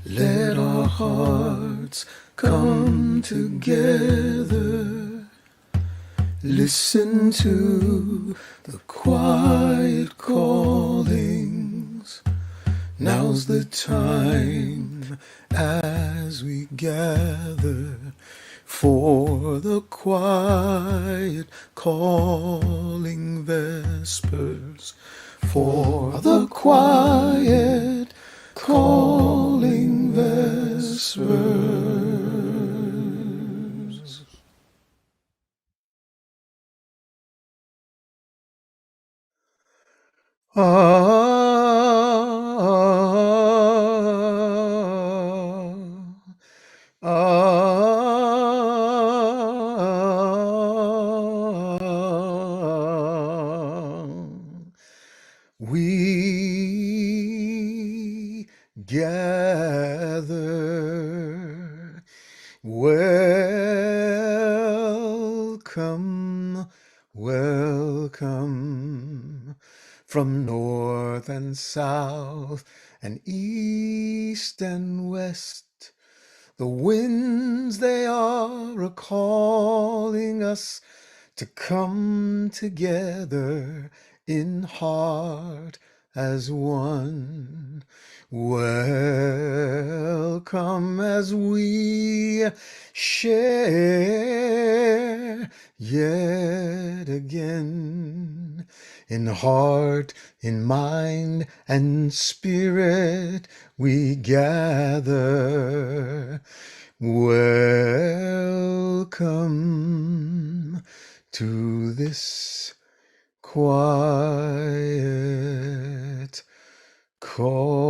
Let our hearts come together. Listen to the quiet callings. Now's the time as we gather for the quiet calling Vespers. For the quiet calling Vespers. We gather. Welcome, welcome from north and south and east and west. The winds, they are a-calling us to come together in heart as one. Welcome as we share yet again in heart, in mind, and spirit we gather. Welcome to this quiet calling.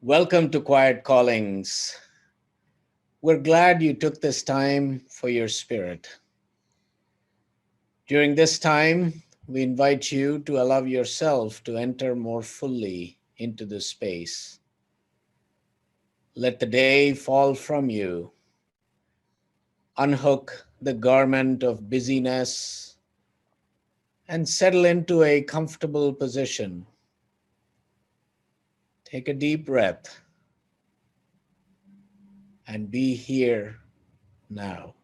Welcome to Quiet Callings. We're glad you took this time for your spirit. During this time, we invite you to allow yourself to enter more fully into this space. Let the day fall from you. Unhook the garment of busyness and settle into a comfortable position. Take a deep breath and be here now.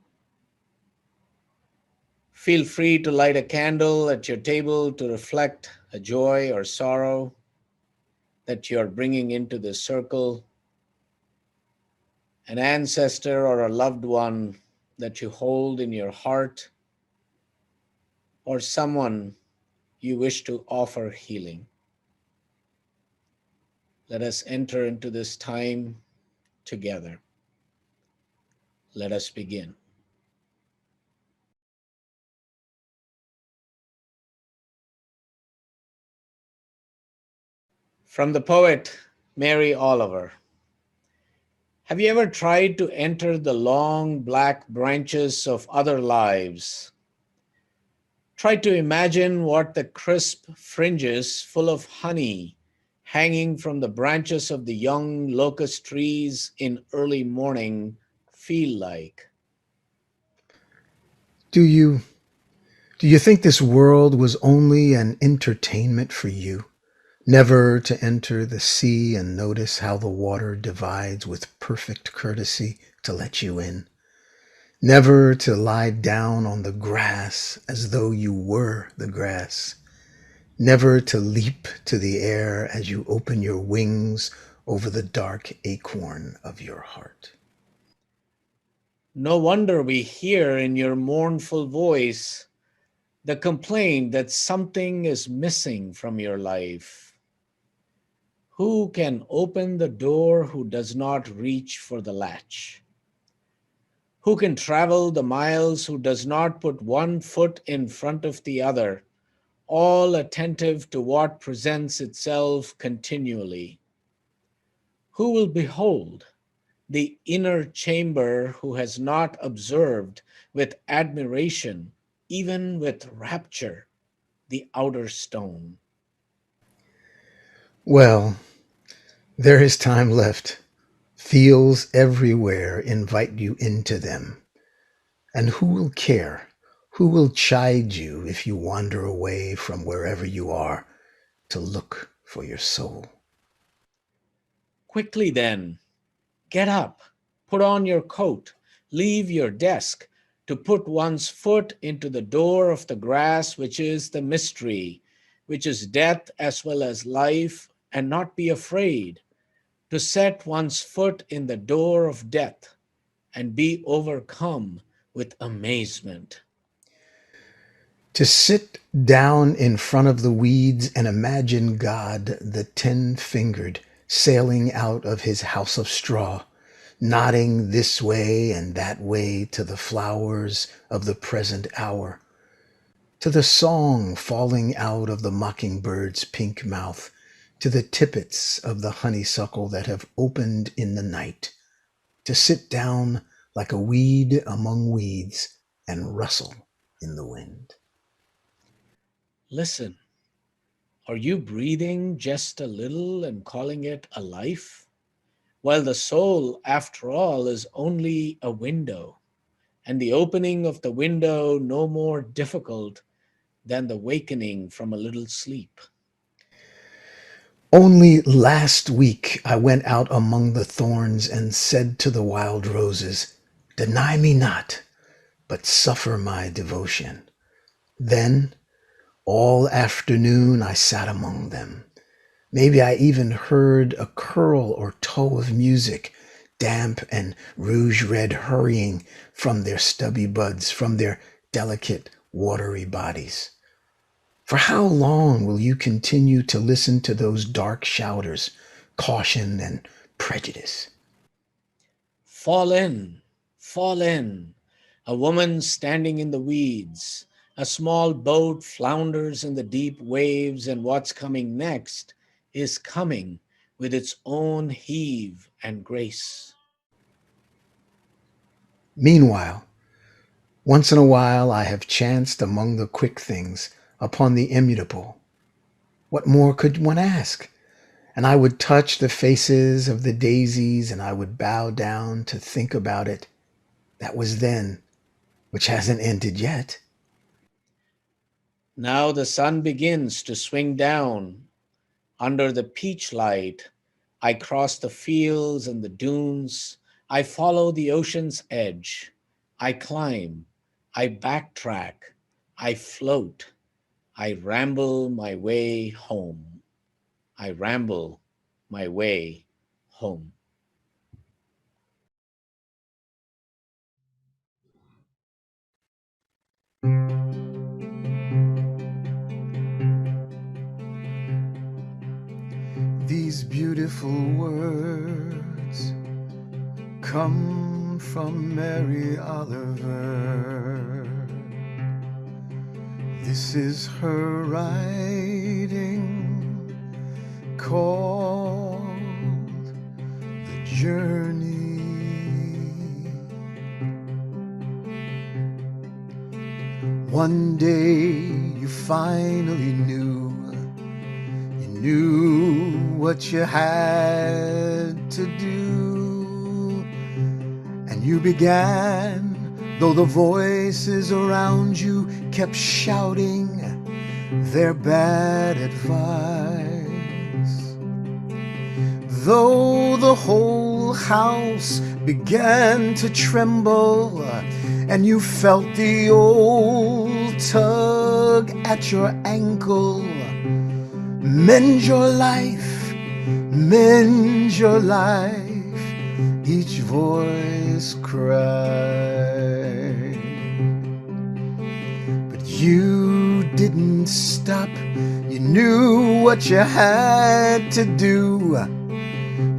Feel free to light a candle at your table to reflect a joy or sorrow that you're bringing into this circle, an ancestor or a loved one that you hold in your heart, or someone you wish to offer healing. Let us enter into this time together. Let us begin. From the poet Mary Oliver. Have you ever tried to enter the long black branches of other lives? Try to imagine what the crisp fringes full of honey hanging from the branches of the young locust trees in early morning feel like. Do you think this world was only an entertainment for you? Never to enter the sea and notice how the water divides with perfect courtesy to let you in. Never to lie down on the grass as though you were the grass. Never to leap to the air as you open your wings over the dark acorn of your heart. No wonder we hear in your mournful voice the complaint that something is missing from your life. Who can open the door who does not reach for the latch? Who can travel the miles who does not put one foot in front of the other, all attentive to what presents itself continually? Who will behold the inner chamber who has not observed with admiration, even with rapture, the outer stone? Well, there is time left. Feels everywhere invite you into them. And who will care? Who will chide you if you wander away from wherever you are to look for your soul? Quickly then, get up, put on your coat, leave your desk, to put one's foot into the door of the grass, which is the mystery, which is death as well as life, and not be afraid, to set one's foot in the door of death and be overcome with amazement. To sit down in front of the weeds and imagine God, the 10-fingered, sailing out of his house of straw, nodding this way and that way to the flowers of the present hour, to the song falling out of the mockingbird's pink mouth, to the tippets of the honeysuckle that have opened in the night, to sit down like a weed among weeds and rustle in the wind. Listen, are you breathing just a little and calling it a life? While the soul, after all, is only a window, and the opening of the window no more difficult than the wakening from a little sleep. Only last week I went out among the thorns and said to the wild roses, "Deny me not, but suffer my devotion." Then all afternoon I sat among them. Maybe I even heard a curl or toe of music, damp and rouge red, hurrying from their stubby buds, from their delicate, watery bodies. For how long will you continue to listen to those dark shouters, caution and prejudice? Fall in, fall in. A woman standing in the weeds. A small boat flounders in the deep waves, and what's coming next is coming with its own heave and grace. Meanwhile, once in a while I have chanced among the quick things upon the immutable. What more could one ask? And I would touch the faces of the daisies and I would bow down to think about it. That was then, which hasn't ended yet. Now the sun begins to swing down under the peach light. I cross the fields and the dunes. I follow the ocean's edge. I climb. I backtrack. I float. I ramble my way home. I ramble my way home. These beautiful words come from Mary Oliver. This is her writing called The Journey. One day you finally knew what you had to do, and you began, though the voices around you kept shouting their bad advice. Though the whole house began to tremble, and you felt the old tug at your ankle, mend your life, mend your life, each voice cried. But you didn't stop, you knew what you had to do.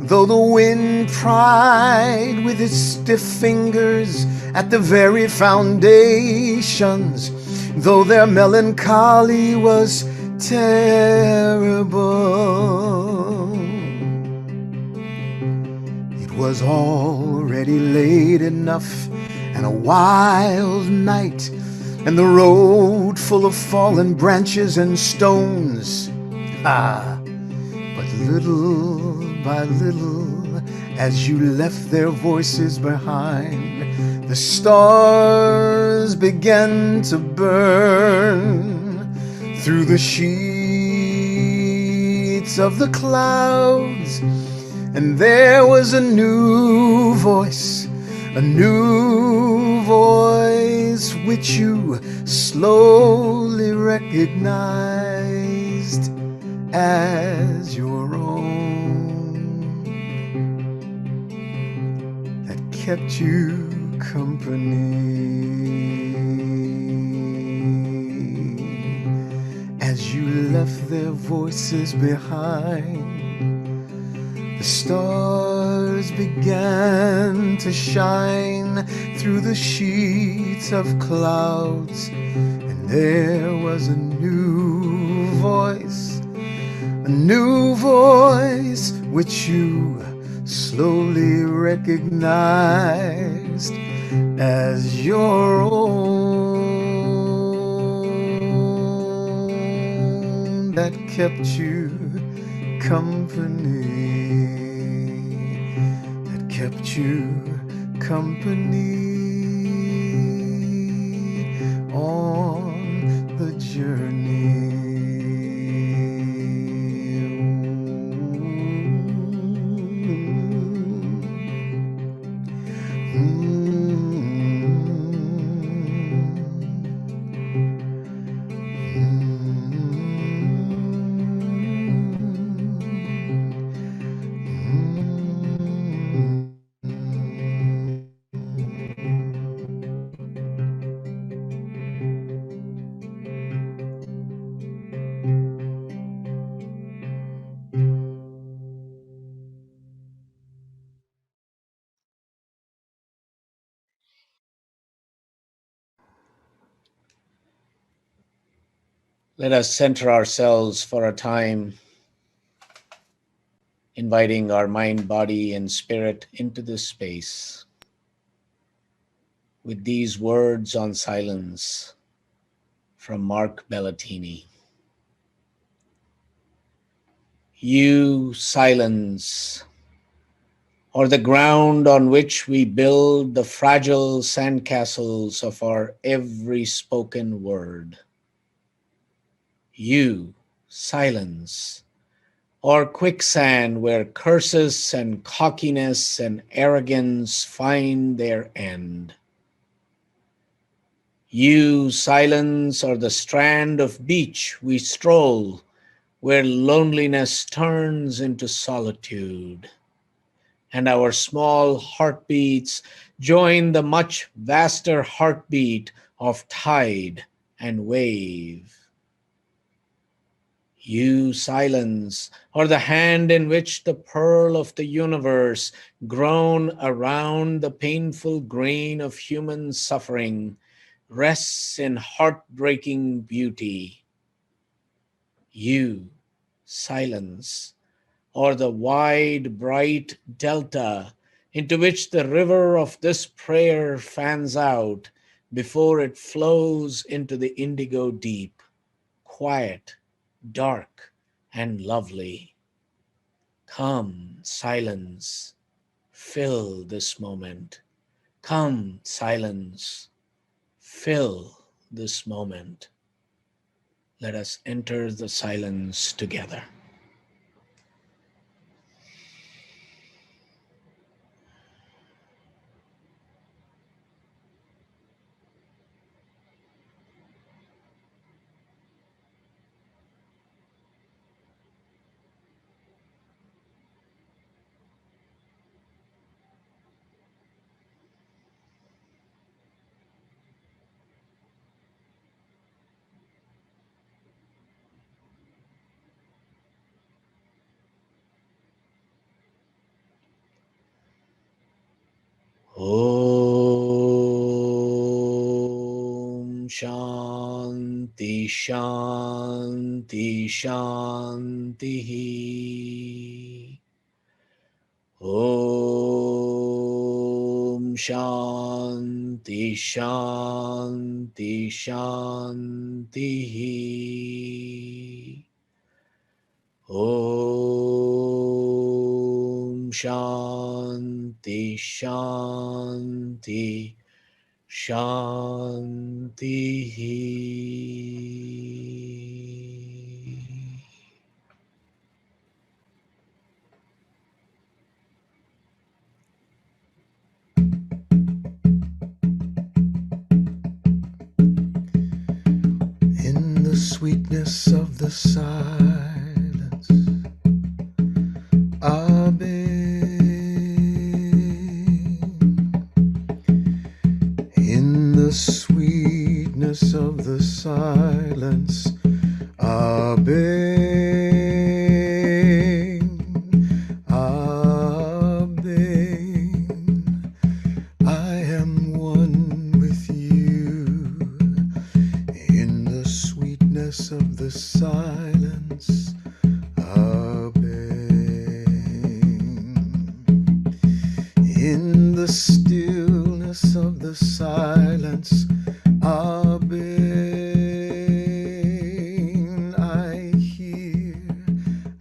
Though the wind pried with its stiff fingers at the very foundations, though their melancholy was terrible, it was already late enough and a wild night, and the road full of fallen branches and stones. But little by little, as you left their voices behind, The stars began to burn through the sheets of the clouds, and there was a new voice which you slowly recognized as your own, that kept you company as you left their voices behind. The stars began to shine through the sheets of clouds, and there was a new voice which you slowly recognized as your own, that kept you company, that kept you company on the journey. Let us center ourselves for a time, inviting our mind, body, and spirit into this space with these words on silence from Mark Bellatini. You, silence, or the ground on which we build the fragile sandcastles of our every spoken word. You, silence, or quicksand where curses and cockiness and arrogance find their end. You, silence, or the strand of beach we stroll where loneliness turns into solitude, and our small heartbeats join the much vaster heartbeat of tide and wave. You, silence, are the hand in which the pearl of the universe, grown around the painful grain of human suffering, rests in heartbreaking beauty. You, silence, or the wide, bright delta into which the river of this prayer fans out before it flows into the indigo deep, quiet, dark, and lovely. Come, silence, fill this moment. Come, silence, fill this moment. Let us enter the silence together. Om Shanti Shanti Shanti. Om Shanti Shanti Shanti. Om Shanti Shanti Shanti. In the sweetness of the silence, Abhi. In the sweetness of the silence, Abhi. Abhi. I am one with you in the sweetness of the silence. In the stillness of the silence, Abin, I hear,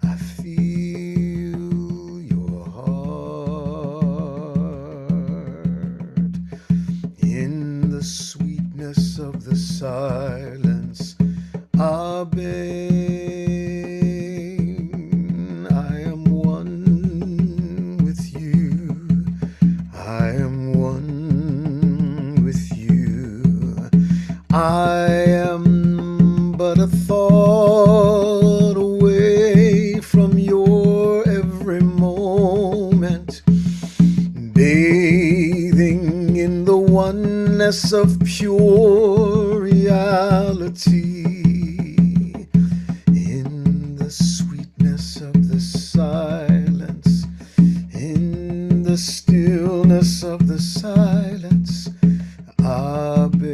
I feel your heart. In the sweetness of the silence, Abin, I am one with you. I am one with you. I am but a thought away from your every moment, bathing in the oneness of pure reality. In the sweetness of the silence, in the stillness of the silence, Abin,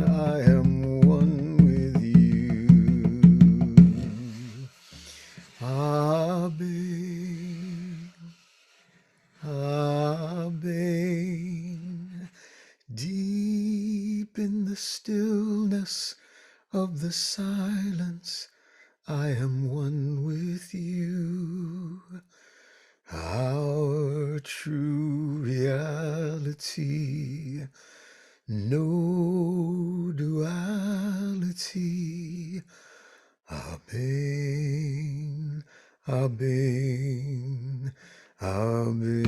I am one with you. Abin, Abin, deep in the stillness of the silence, I am one with you. Our true reality, no duality. Amen, Amen, Amen.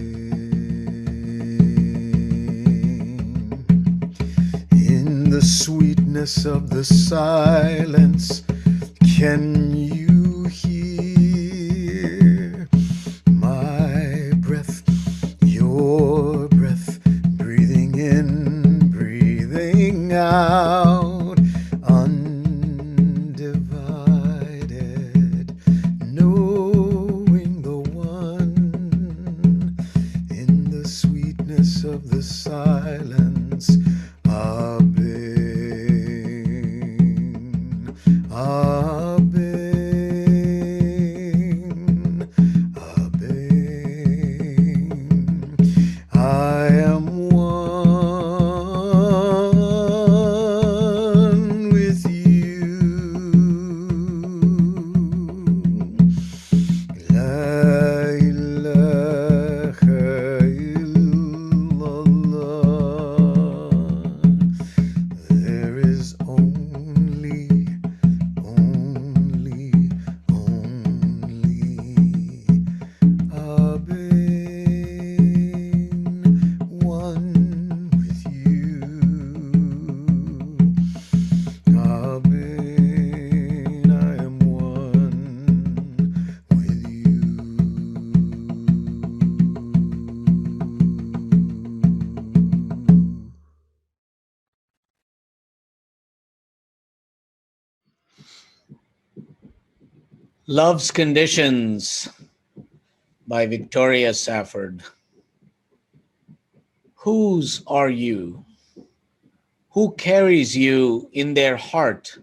In the sweetness of the silence, can you hear my breath, your breath, breathing in, breathing out, undivided, knowing the one in the sweetness of the silence. Abin, Abin, Abin. I am one with you. La ilaha illallah. There is only, only Abin, one with you. Abin, I am one with you. Love's Conditions by Victoria Safford. Whose are you? Who carries you in their heart,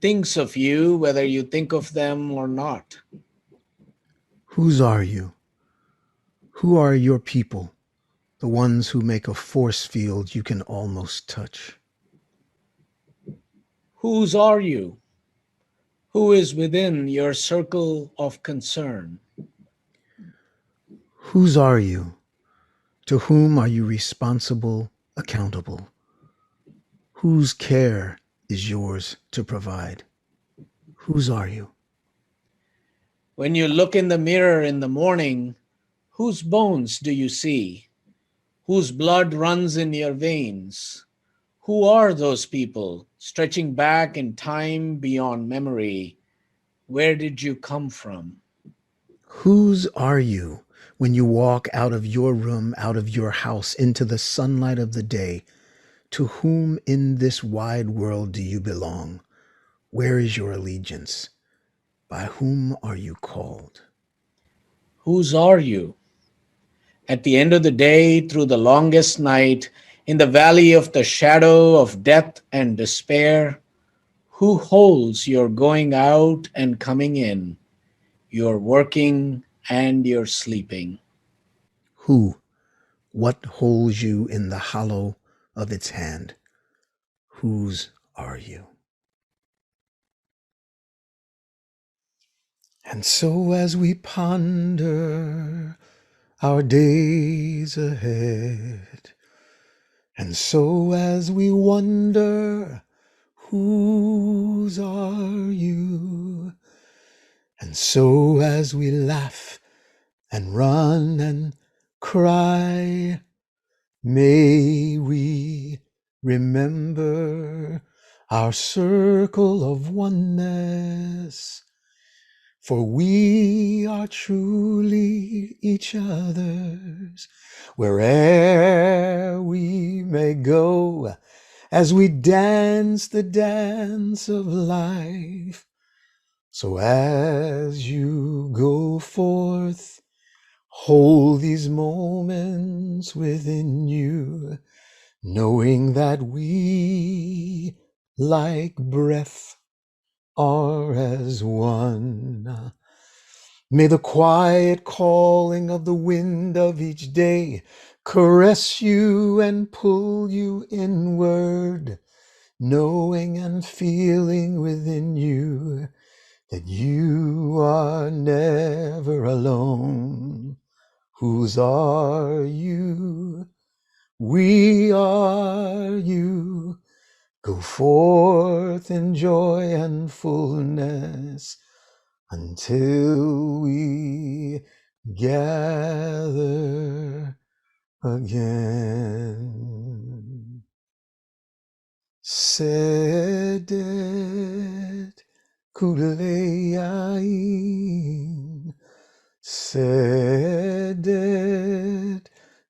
thinks of you whether you think of them or not? Whose are you? Who are your people? The ones who make a force field you can almost touch. Whose are you? Who is within your circle of concern? Whose are you? To whom are you responsible accountable? Whose care is yours to provide? Whose are you? When you look in the mirror in the morning, whose bones do you see? Whose blood runs in your veins? Who are those people stretching back in time beyond memory? Where did you come from? Whose are you when you walk out of your room, out of your house, into the sunlight of the day? To whom in this wide world do you belong? Where is your allegiance? By whom are you called? Whose are you? At the end of the day, through the longest night, in the valley of the shadow of death and despair, who holds your going out and coming in, your working and your sleeping? Who? What holds you in the hollow of its hand? Whose are you? And so, as we ponder our days ahead, and so as we wonder, whose are you? And so as we laugh and run and cry, may we remember our circle of oneness. For we are truly each other's, where'er we may go, as we dance the dance of life. So as you go forth, hold these moments within you, knowing that we, like breath, are as one. May the quiet calling of the wind of each day caress you and pull you inward, knowing and feeling within you that you are never alone. Whose are you? We are you. Go forth in joy and fullness until we gather again. Sedet kuleyain, Sedet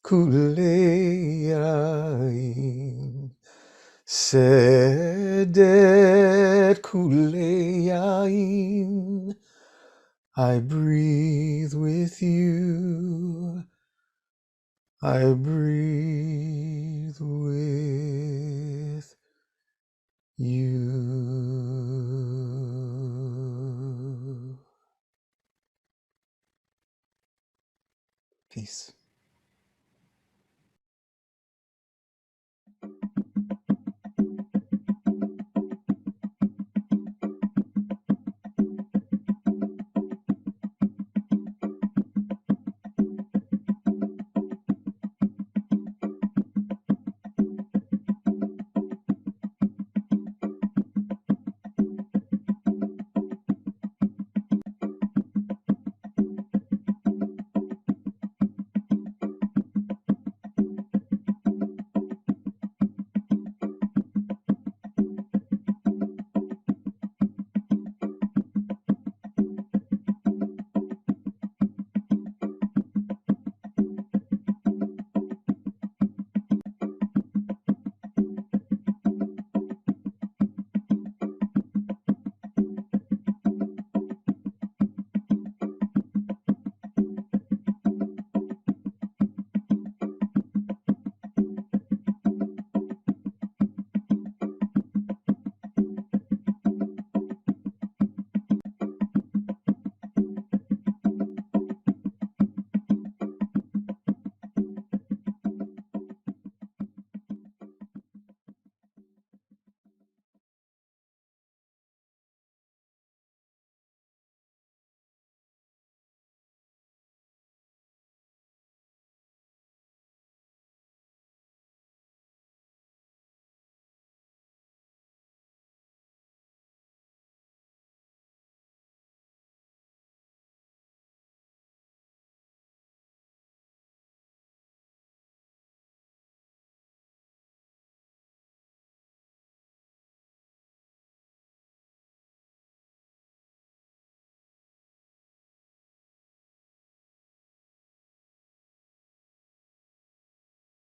kuleyain, Sedet kuleyain. I breathe with you. I breathe with you. Peace.